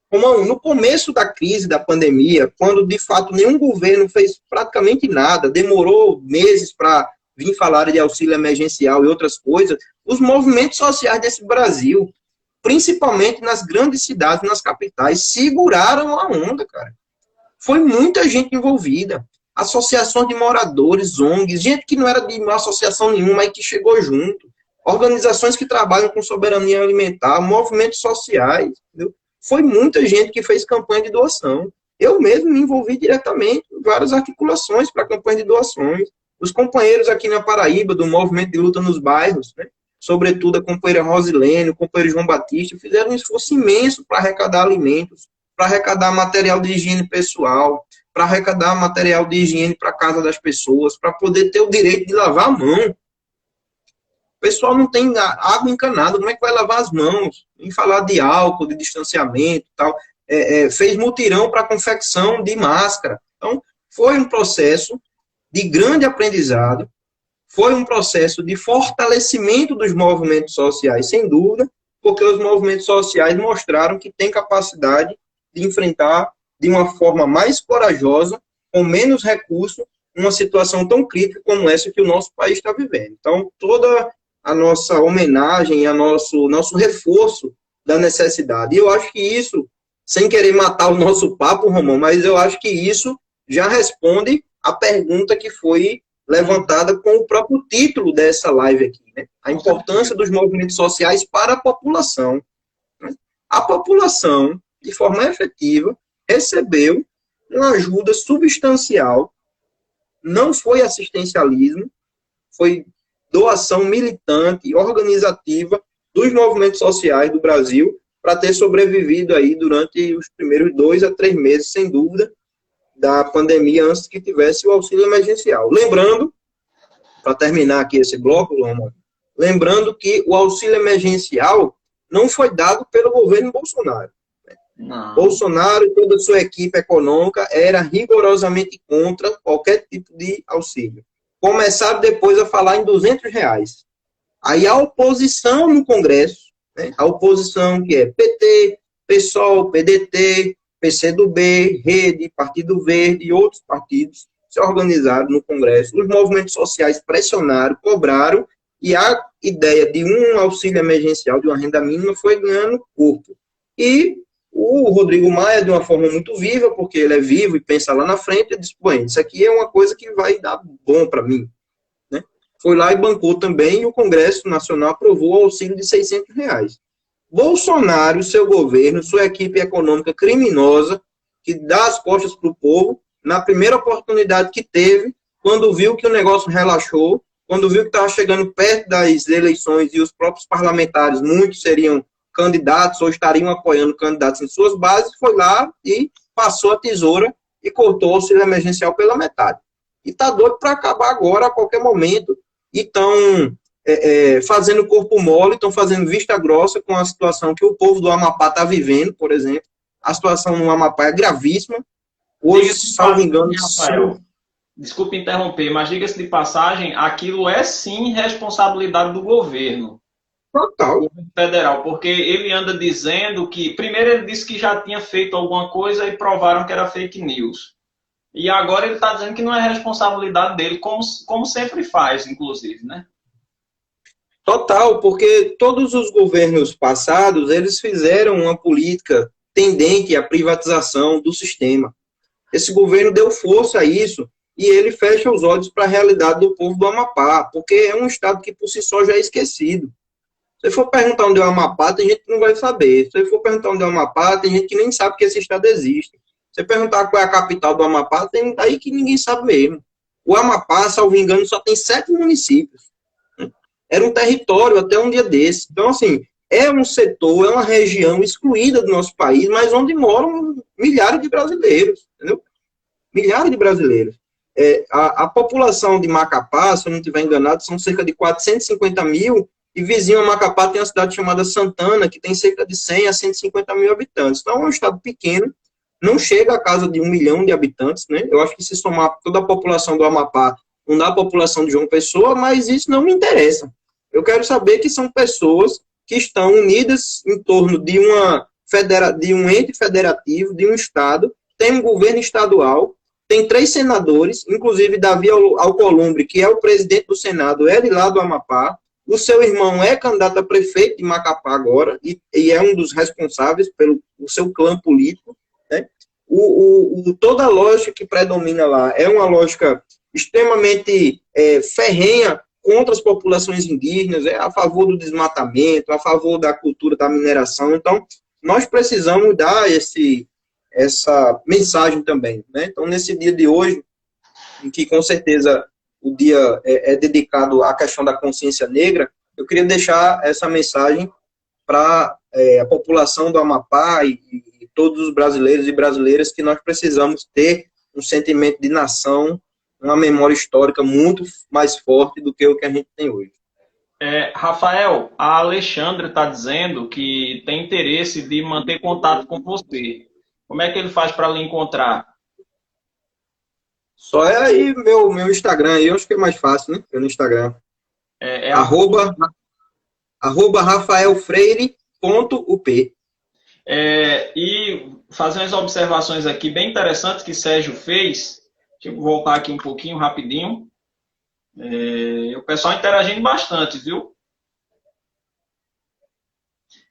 Speaker 2: Como no começo da crise, da pandemia, quando de fato nenhum governo fez praticamente nada, demorou meses para vir falar de auxílio emergencial e outras coisas, os movimentos sociais desse Brasil, principalmente nas grandes cidades, nas capitais, seguraram a onda, cara. Foi muita gente envolvida. Associações de moradores, ONGs, gente que não era de uma associação nenhuma, mas que chegou junto, organizações que trabalham com soberania alimentar, movimentos sociais, entendeu? Foi muita gente que fez campanha de doação. Eu mesmo me envolvi diretamente em várias articulações para campanha de doações. Os companheiros aqui na Paraíba, do movimento de luta nos bairros, né? Sobretudo a companheira Rosilene, o companheiro João Batista, fizeram um esforço imenso para arrecadar alimentos, para arrecadar material de higiene pessoal, para arrecadar material de higiene para a casa das pessoas, para poder ter o direito de lavar a mão. O pessoal não tem água encanada, como é que vai lavar as mãos? Em falar de álcool, de distanciamento e tal. Fez mutirão para confecção de máscara. Então, foi um processo de grande aprendizado, foi um processo de fortalecimento dos movimentos sociais, sem dúvida, porque os movimentos sociais mostraram que tem capacidade de enfrentar de uma forma mais corajosa, com menos recursos, uma situação tão crítica como essa que o nosso país está vivendo. Então, toda a nossa homenagem e nosso reforço da necessidade. E eu acho que isso, sem querer matar o nosso papo, Romão, mas eu acho que isso já responde à pergunta que foi levantada com o próprio título dessa live aqui, né? A importância dos movimentos sociais para a população. Né? A população, de forma efetiva, recebeu uma ajuda substancial, não foi assistencialismo, foi doação militante, organizativa dos movimentos sociais do Brasil para ter sobrevivido aí durante os primeiros 2 a 3 meses, sem dúvida, da pandemia, antes que tivesse o auxílio emergencial. Lembrando, para terminar aqui esse bloco, Romualdo, lembrando que o auxílio emergencial não foi dado pelo governo Bolsonaro. Não. Bolsonaro e toda a sua equipe econômica era rigorosamente contra qualquer tipo de auxílio. começaram depois a falar em R$ 200. Aí a oposição no Congresso, né, a oposição que é PT, PSOL, PDT, PCdoB, Rede, Partido Verde e outros partidos se organizaram no Congresso. Os movimentos sociais pressionaram, cobraram, e a ideia de um auxílio emergencial, de uma renda mínima, foi ganhando corpo. E o Rodrigo Maia, de uma forma muito viva, porque ele é vivo e pensa lá na frente, ele disse, pô, isso aqui é uma coisa que vai dar bom para mim. Né? Foi lá e bancou também, e o Congresso Nacional aprovou o auxílio de R$ 600. Bolsonaro, seu governo, sua equipe econômica criminosa, que dá as costas para o povo, na primeira oportunidade que teve, quando viu que o negócio relaxou, quando viu que estava chegando perto das eleições e os próprios parlamentares, muitos seriam candidatos ou estariam apoiando candidatos em suas bases, foi lá e passou a tesoura e cortou o auxílio emergencial pela metade. E está doido para acabar agora, a qualquer momento, e estão fazendo corpo mole, estão fazendo vista grossa com a situação que o povo do Amapá está vivendo, por exemplo. A situação no Amapá é gravíssima. Hoje, salvo engano,
Speaker 1: Rafael, desculpe interromper, mas diga-se de passagem, aquilo é sim responsabilidade do governo.
Speaker 2: Total.
Speaker 1: Do governo federal, porque ele anda dizendo que, primeiro ele disse que já tinha feito alguma coisa e provaram que era fake news. E agora ele está dizendo que não é responsabilidade dele, como sempre faz, inclusive, né?
Speaker 2: Total, porque todos os governos passados, eles fizeram uma política tendente à privatização do sistema. Esse governo deu força a isso e ele fecha os olhos para a realidade do povo do Amapá, porque é um estado que por si só já é esquecido. Se você for perguntar onde é o Amapá, tem gente que não vai saber. Se você for perguntar onde é o Amapá, tem gente que nem sabe que esse estado existe. Se você perguntar qual é a capital do Amapá, tem aí que ninguém sabe mesmo. O Amapá, salvo engano, só tem 7 municípios. Era um território até um dia desse. Então, assim, é um setor, é uma região excluída do nosso país, mas onde moram milhares de brasileiros, entendeu? Milhares de brasileiros. A população de Macapá, se eu não estiver enganado, são cerca de 450 mil, e vizinho a Macapá tem uma cidade chamada Santana, que tem cerca de 100 a 150 mil habitantes. Então, é um estado pequeno, não chega a casa de 1 milhão de habitantes, né? Eu acho que se somar toda a população do Amapá, não dá a população de João Pessoa, mas isso não me interessa. Eu quero saber que são pessoas que estão unidas em torno de um ente federativo, de um estado, tem um governo estadual, tem 3 senadores, inclusive Davi Alcolumbre, que é o presidente do Senado, é de lá do Amapá, o seu irmão é candidato a prefeito de Macapá agora, e é um dos responsáveis pelo seu clã político, né? Toda a lógica que predomina lá é uma lógica extremamente ferrenha contra as populações indígenas, é a favor do desmatamento, a favor da cultura da mineração. Então, nós precisamos dar essa mensagem também, né? Então, nesse dia de hoje, em que com certeza o dia é dedicado à questão da consciência negra, eu queria deixar essa mensagem para a população do Amapá e todos os brasileiros e brasileiras, que nós precisamos ter um sentimento de nação, uma memória histórica muito mais forte do que o que a gente tem hoje.
Speaker 1: Rafael, a Alexandre está dizendo que tem interesse de manter contato com você. Como é que ele faz para lhe encontrar?
Speaker 2: Só é aí meu Instagram, aí eu acho que é mais fácil, né? Pelo Instagram. @ rafaelfreire.up.
Speaker 1: E fazer umas observações aqui bem interessantes que Sérgio fez. Deixa eu voltar aqui um pouquinho, rapidinho. O pessoal interagindo bastante, viu?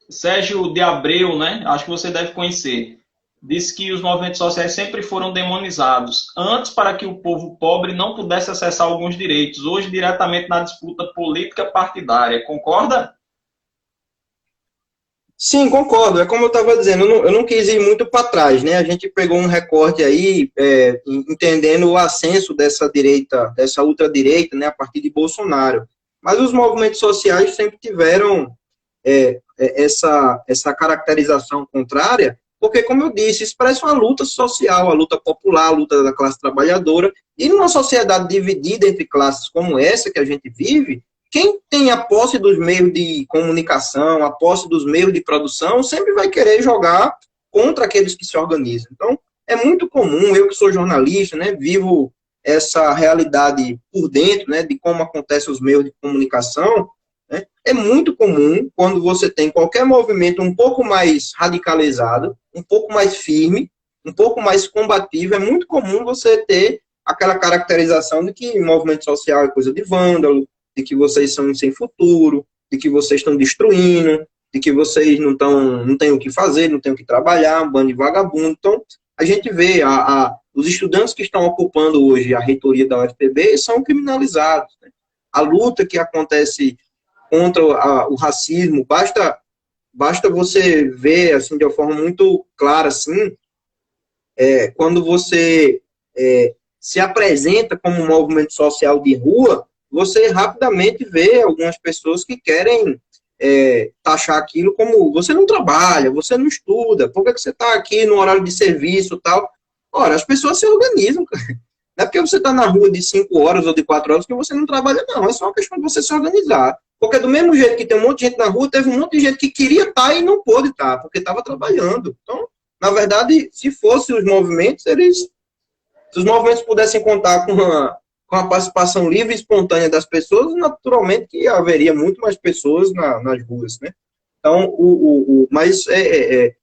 Speaker 1: Sérgio de Abreu, né? Acho que você deve conhecer. Disse que os movimentos sociais sempre foram demonizados, antes para que o povo pobre não pudesse acessar alguns direitos, hoje diretamente na disputa política partidária. Concorda?
Speaker 2: Sim, concordo. É como eu estava dizendo, eu não quis ir muito para trás, né? A gente pegou um recorte aí, entendendo o ascenso dessa direita, dessa ultradireita, né, a partir de Bolsonaro. Mas os movimentos sociais sempre tiveram essa caracterização contrária, porque, como eu disse, expressa uma luta social, a luta popular, a luta da classe trabalhadora, e numa sociedade dividida entre classes como essa que a gente vive, quem tem a posse dos meios de comunicação, a posse dos meios de produção, sempre vai querer jogar contra aqueles que se organizam. Então, é muito comum, eu que sou jornalista, né, vivo essa realidade por dentro, né, de como acontecem os meios de comunicação, né, é muito comum quando você tem qualquer movimento um pouco mais radicalizado, um pouco mais firme, um pouco mais combativo, é muito comum você ter aquela caracterização de que movimento social é coisa de vândalo, de que vocês são sem futuro, de que vocês estão destruindo, de que vocês não têm o que fazer, não têm o que trabalhar, um bando de vagabundo. Então, a gente vê os estudantes que estão ocupando hoje a reitoria da UFPB são criminalizados, né? A luta que acontece contra o racismo, basta você ver, assim, de uma forma muito clara, assim, quando você se apresenta como um movimento social de rua, você rapidamente vê algumas pessoas que querem taxar aquilo como você não trabalha, você não estuda, por que você está aqui no horário de serviço e tal? Ora, as pessoas se organizam, cara. Não é porque você está na rua de 5 horas ou de 4 horas que você não trabalha, não. É só uma questão de você se organizar. Porque do mesmo jeito que tem um monte de gente na rua, teve um monte de gente que queria estar e não pôde estar, porque estava trabalhando. Então, na verdade, se fossem os movimentos, se os movimentos pudessem contar com a participação livre e espontânea das pessoas, naturalmente que haveria muito mais pessoas nas ruas, né? Então, mas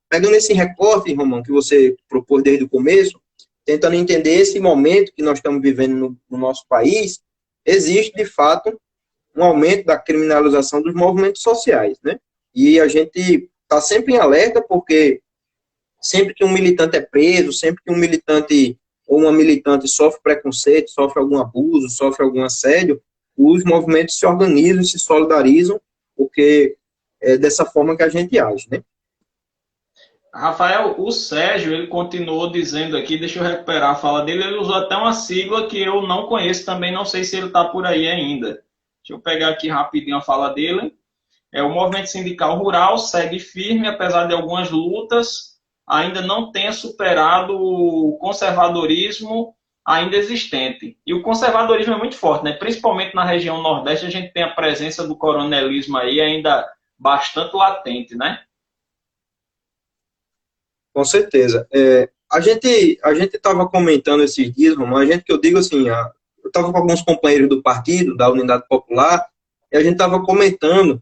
Speaker 2: pegando esse recorte, Romão, que você propôs desde o começo, tentando entender esse momento que nós estamos vivendo no nosso país, existe, de fato, um aumento da criminalização dos movimentos sociais, né? E a gente está sempre em alerta, porque sempre que um militante é preso, sempre que um militante ou uma militante sofre preconceito, sofre algum abuso, sofre algum assédio, os movimentos se organizam, se solidarizam, porque é dessa forma que a gente age, né?
Speaker 1: Rafael, o Sérgio, ele continuou dizendo aqui, deixa eu recuperar a fala dele, ele usou até uma sigla que eu não conheço também, não sei se ele está por aí ainda. Deixa eu pegar aqui rapidinho a fala dele. O movimento sindical rural segue firme, apesar de algumas lutas, ainda não tenha superado o conservadorismo ainda existente. E o conservadorismo é muito forte, né? Principalmente na região Nordeste, a gente tem a presença do coronelismo aí ainda bastante latente, né?
Speaker 2: Com certeza. A gente estava comentando esses dias, Romão, que eu digo assim, eu estava com alguns companheiros do partido, da Unidade Popular, e a gente estava comentando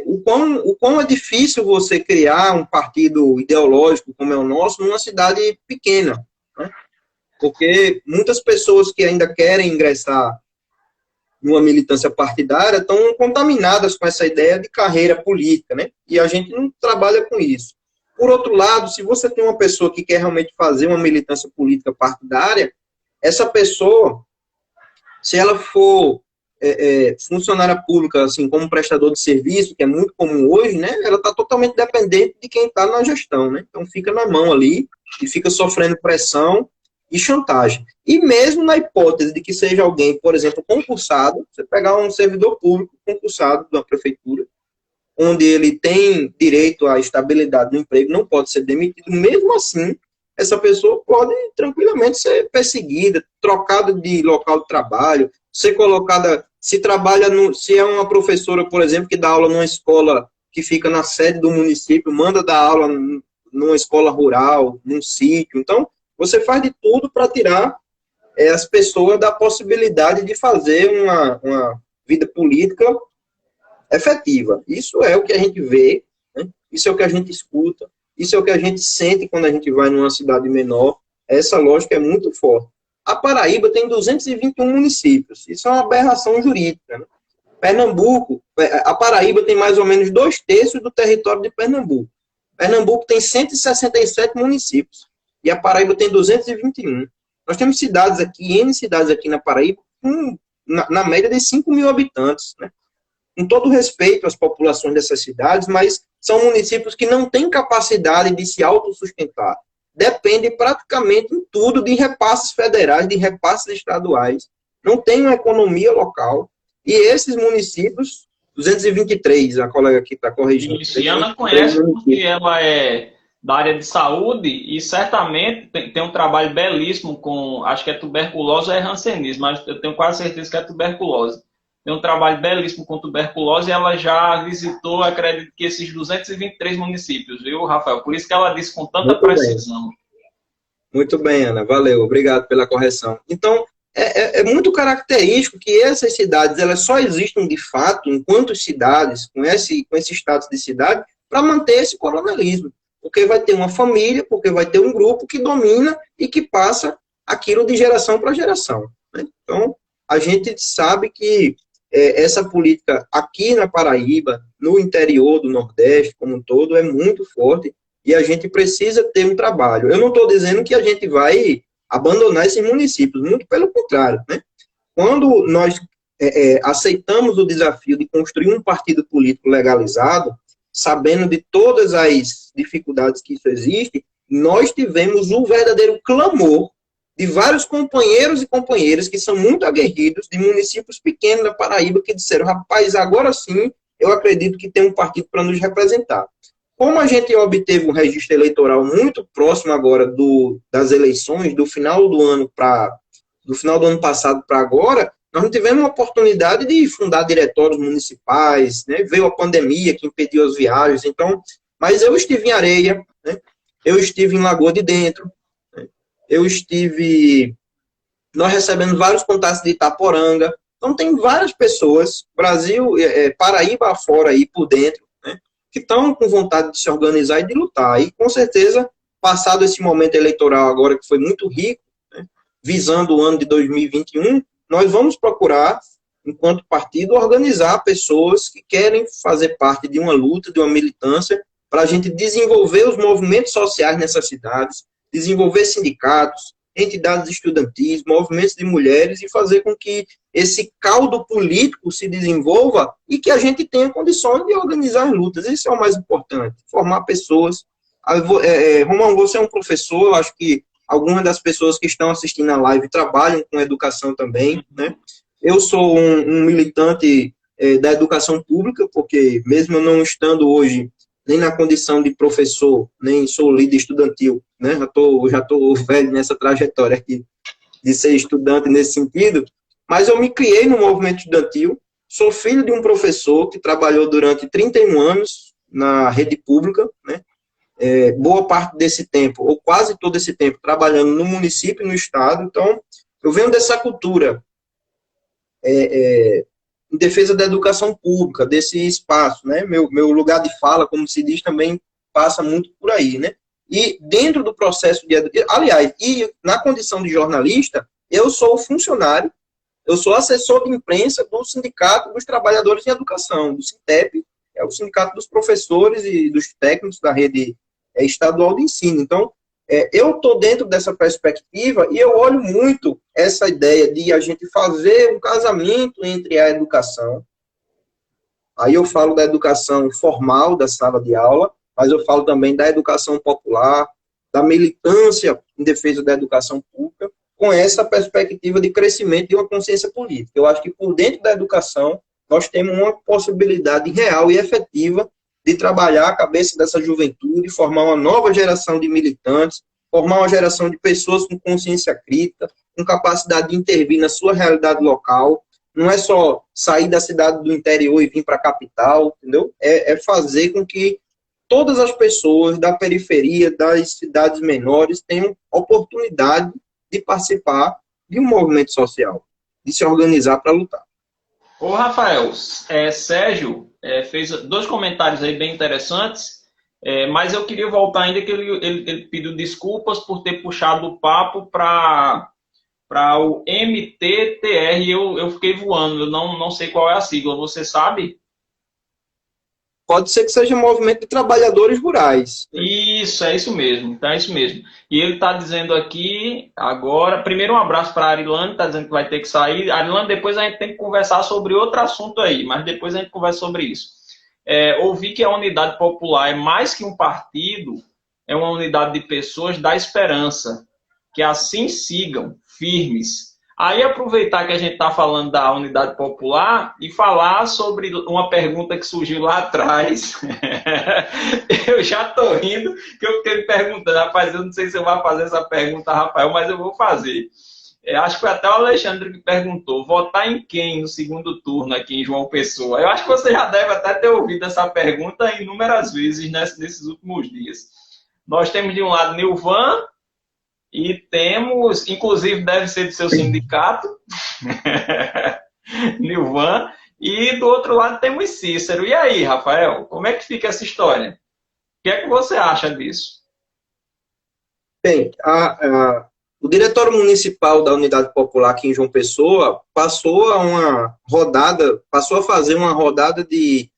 Speaker 2: o quão é difícil você criar um partido ideológico como é o nosso numa cidade pequena, né? Porque muitas pessoas que ainda querem ingressar numa militância partidária estão contaminadas com essa ideia de carreira política, né? E a gente não trabalha com isso. Por outro lado, se você tem uma pessoa que quer realmente fazer uma militância política partidária, essa pessoa, se ela for funcionária pública, assim, como prestador de serviço, que é muito comum hoje, né, ela está totalmente dependente de quem está na gestão, né? Então fica na mão ali e fica sofrendo pressão e chantagem. E mesmo na hipótese de que seja alguém, por exemplo, concursado, você pegar um servidor público concursado da prefeitura, onde ele tem direito à estabilidade do emprego, não pode ser demitido, mesmo assim, essa pessoa pode tranquilamente ser perseguida, trocada de local de trabalho, ser colocada, se é uma professora, por exemplo, que dá aula numa escola que fica na sede do município, manda dar aula numa escola rural, num sítio. Então, você faz de tudo para tirar as pessoas da possibilidade de fazer uma vida política efetiva. Isso é o que a gente vê, né? Isso é o que a gente escuta, isso é o que a gente sente quando a gente vai numa cidade menor. Essa lógica é muito forte. A Paraíba tem 221 municípios. Isso é uma aberração jurídica, né? Pernambuco, a Paraíba tem mais ou menos 2/3 do território de Pernambuco. Pernambuco tem 167 municípios. E a Paraíba tem 221. Nós temos cidades aqui, N cidades aqui na Paraíba, na média de 5 mil habitantes, né? Com todo respeito às populações dessas cidades, mas são municípios que não têm capacidade de se autossustentar. Dependem praticamente em tudo de repasses federais, de repasses estaduais. Não tem uma economia local. E esses municípios, 223, a colega aqui está corrigindo.
Speaker 1: E a Ana conhece porque ela é da área de saúde e certamente tem um trabalho belíssimo com, acho que é tuberculose ou é hanseníase, mas eu tenho quase certeza que é tuberculose. Tem um trabalho belíssimo com tuberculose e ela já visitou, acredito que esses 223 municípios, viu, Rafael? Por isso que ela disse com tanta precisão.
Speaker 2: Muito bem, Ana. Valeu. Obrigado pela correção. Então, é muito característico que essas cidades elas só existem de fato enquanto cidades, com esse status de cidade, para manter esse coronelismo. Porque vai ter uma família, porque vai ter um grupo que domina e que passa aquilo de geração para geração. Né? Então, a gente sabe que essa política aqui na Paraíba, no interior do Nordeste como um todo, é muito forte e a gente precisa ter um trabalho. Eu não estou dizendo que a gente vai abandonar esses municípios, muito pelo contrário. Né? Quando nós aceitamos o desafio de construir um partido político legalizado, sabendo de todas as dificuldades que isso existe, nós tivemos um verdadeiro clamor de vários companheiros e companheiras que são muito aguerridos, de municípios pequenos da Paraíba, que disseram, rapaz, agora sim, eu acredito que tem um partido para nos representar. Como a gente obteve um registro eleitoral muito próximo agora das eleições, do final do ano passado para agora, nós não tivemos uma oportunidade de fundar diretórios municipais, né? Veio a pandemia que impediu as viagens, então, mas eu estive em Areia, né? Eu estive em Lagoa de Dentro, né? Nós recebemos vários contatos de Itaporanga, então tem várias pessoas, Brasil, Paraíba afora aí por dentro, né? Que estão com vontade de se organizar e de lutar, e com certeza, passado esse momento eleitoral agora que foi muito rico, né? Visando o ano de 2021, nós vamos procurar, enquanto partido, organizar pessoas que querem fazer parte de uma luta, de uma militância, para a gente desenvolver os movimentos sociais nessas cidades, desenvolver sindicatos, entidades estudantis, movimentos de mulheres e fazer com que esse caldo político se desenvolva e que a gente tenha condições de organizar as lutas. Isso é o mais importante, formar pessoas. Romão, você é um professor, eu acho que algumas das pessoas que estão assistindo a live trabalham com educação também, né? Eu sou um militante da educação pública, porque mesmo eu não estando hoje nem na condição de professor, nem sou líder estudantil, né? Já tô velho nessa trajetória aqui de ser estudante nesse sentido, mas eu me criei no movimento estudantil, sou filho de um professor que trabalhou durante 31 anos na rede pública, né? Boa parte desse tempo, ou quase todo esse tempo, trabalhando no município e no estado. Então, eu venho dessa cultura em defesa da educação pública, desse espaço, né? Meu lugar de fala, como se diz, também passa muito por aí, né? E dentro do processo de educação, aliás, e na condição de jornalista, eu sou funcionário, eu sou assessor de imprensa do Sindicato dos Trabalhadores em Educação, do SINTEP, é o Sindicato dos Professores e dos Técnicos da Rede Estadual de Ensino. Então, eu estou dentro dessa perspectiva e eu olho muito essa ideia de a gente fazer um casamento entre a educação, aí eu falo da educação formal, da sala de aula, mas eu falo também da educação popular, da militância em defesa da educação pública, com essa perspectiva de crescimento de uma consciência política. Eu acho que por dentro da educação, nós temos uma possibilidade real e efetiva de trabalhar a cabeça dessa juventude, formar uma nova geração de militantes, formar uma geração de pessoas com consciência crítica, com capacidade de intervir na sua realidade local. Não é só sair da cidade do interior e vir para a capital, entendeu? É fazer com que todas as pessoas da periferia, das cidades menores, tenham oportunidade de participar de um movimento social, de se organizar para lutar.
Speaker 1: Ô, Rafael, Sérgio fez dois comentários aí bem interessantes, mas eu queria voltar ainda que ele pediu desculpas por ter puxado o papo para o MTTR. Eu fiquei voando, eu não sei qual é a sigla, você sabe?
Speaker 2: Pode ser que seja um movimento de trabalhadores rurais.
Speaker 1: Isso, é isso mesmo. Então é isso mesmo. E ele está dizendo aqui agora, primeiro um abraço para a Arilane, está dizendo que vai ter que sair. Arilane, depois a gente tem que conversar sobre outro assunto aí, mas depois a gente conversa sobre isso. Ouvi que a Unidade Popular é mais que um partido, é uma unidade de pessoas da esperança, que assim sigam, firmes. Aí aproveitar que a gente está falando da Unidade Popular e falar sobre uma pergunta que surgiu lá atrás. Eu já estou rindo, que eu fiquei me perguntando, rapaz, eu não sei se eu vou fazer essa pergunta, Rafael, mas eu vou fazer. Acho que foi até o Alexandre que perguntou, votar em quem no segundo turno aqui em João Pessoa? Eu acho que você já deve até ter ouvido essa pergunta inúmeras vezes nesses últimos dias. Nós temos de um lado Nilvan, E temos, inclusive deve ser do seu sindicato, Nilvan, e do outro lado temos Cícero. E aí, Rafael, como é que fica essa história? O que é que você acha disso?
Speaker 2: Bem, o Diretório Municipal da Unidade Popular aqui em João Pessoa passou a fazer uma rodada de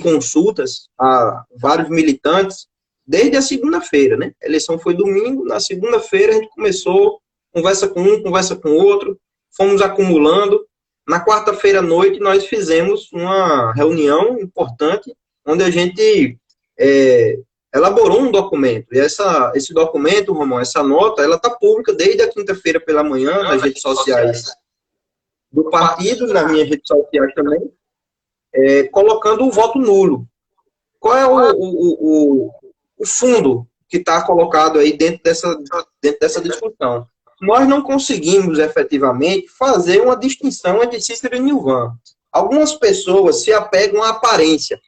Speaker 2: consultas a vários militantes desde a segunda-feira, né? A eleição foi domingo, na segunda-feira a gente começou, conversa com um, conversa com outro, fomos acumulando. Na quarta-feira à noite nós fizemos uma reunião importante, onde a gente elaborou um documento. E esse documento, Romão, essa nota, ela está pública desde a quinta-feira pela manhã nas redes sociais do partido, nas minhas redes sociais também, colocando o voto nulo. Qual é o fundo que está colocado aí dentro dessa discussão? Nós não conseguimos, efetivamente, fazer uma distinção entre Cícero e Nilvan. Algumas pessoas se apegam à aparência,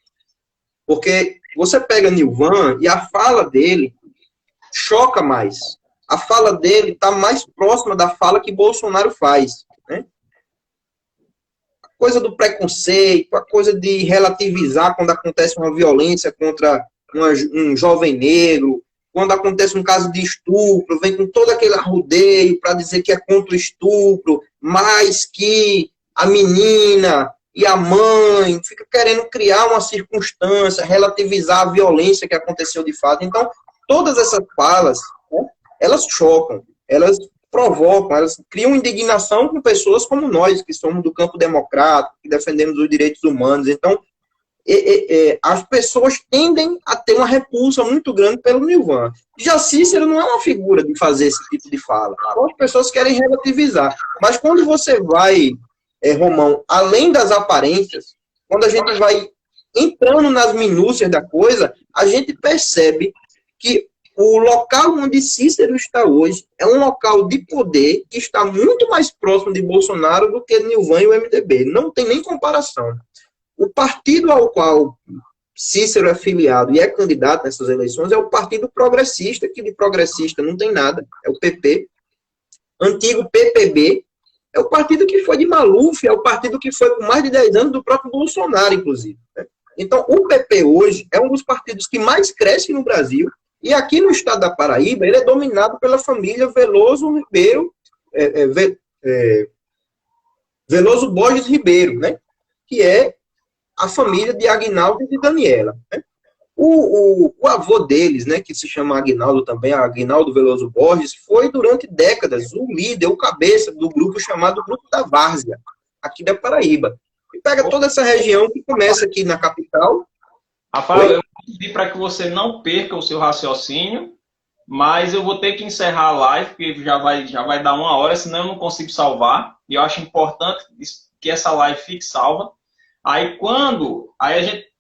Speaker 2: porque você pega Nilvan e a fala dele choca mais. A fala dele está mais próxima da fala que Bolsonaro faz, né? A coisa do preconceito, a coisa de relativizar quando acontece uma violência contra um jovem negro, quando acontece um caso de estupro, vem com todo aquele arrudeio para dizer que é contra o estupro, mas que a menina e a mãe fica querendo criar uma circunstância, relativizar a violência que aconteceu de fato. Então, todas essas falas, né, elas chocam, elas provocam, elas criam indignação com pessoas como nós, que somos do campo democrático, que defendemos os direitos humanos. Então, as pessoas tendem a ter uma repulsa muito grande pelo Nilvan. Já Cícero não é uma figura de fazer esse tipo de fala. Então, as pessoas querem relativizar. Mas quando você vai, Romão, além das aparências, quando a gente vai entrando nas minúcias da coisa, a gente percebe que o local onde Cícero está hoje é um local de poder que está muito mais próximo de Bolsonaro do que Nilvan e o MDB. Não tem nem comparação. O partido ao qual Cícero é filiado e é candidato nessas eleições é o Partido Progressista, que de progressista não tem nada, é o PP. Antigo PPB, é o partido que foi de Maluf, é o partido que foi por mais de 10 anos do próprio Bolsonaro, inclusive. Então, o PP hoje é um dos partidos que mais cresce no Brasil, e aqui no estado da Paraíba, ele é dominado pela família Veloso Ribeiro, Veloso Borges Ribeiro, né? Que é a família de Aguinaldo e de Daniela. Né? O avô deles, né, que se chama Aguinaldo também, Aguinaldo Veloso Borges, foi durante décadas o líder, o cabeça do grupo chamado Grupo da Várzea, aqui da Paraíba. E pega toda essa região que começa aqui na capital.
Speaker 1: Rafael, eu vou pedir para que você não perca o seu raciocínio, mas eu vou ter que encerrar a live, porque já vai dar 1 hora, senão eu não consigo salvar. E eu acho importante que essa live fique salva. Aí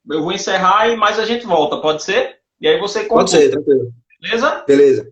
Speaker 1: eu vou encerrar, mas a gente volta, pode ser? E aí você conclui.
Speaker 2: Pode ser, tranquilo.
Speaker 1: Beleza?
Speaker 2: Beleza.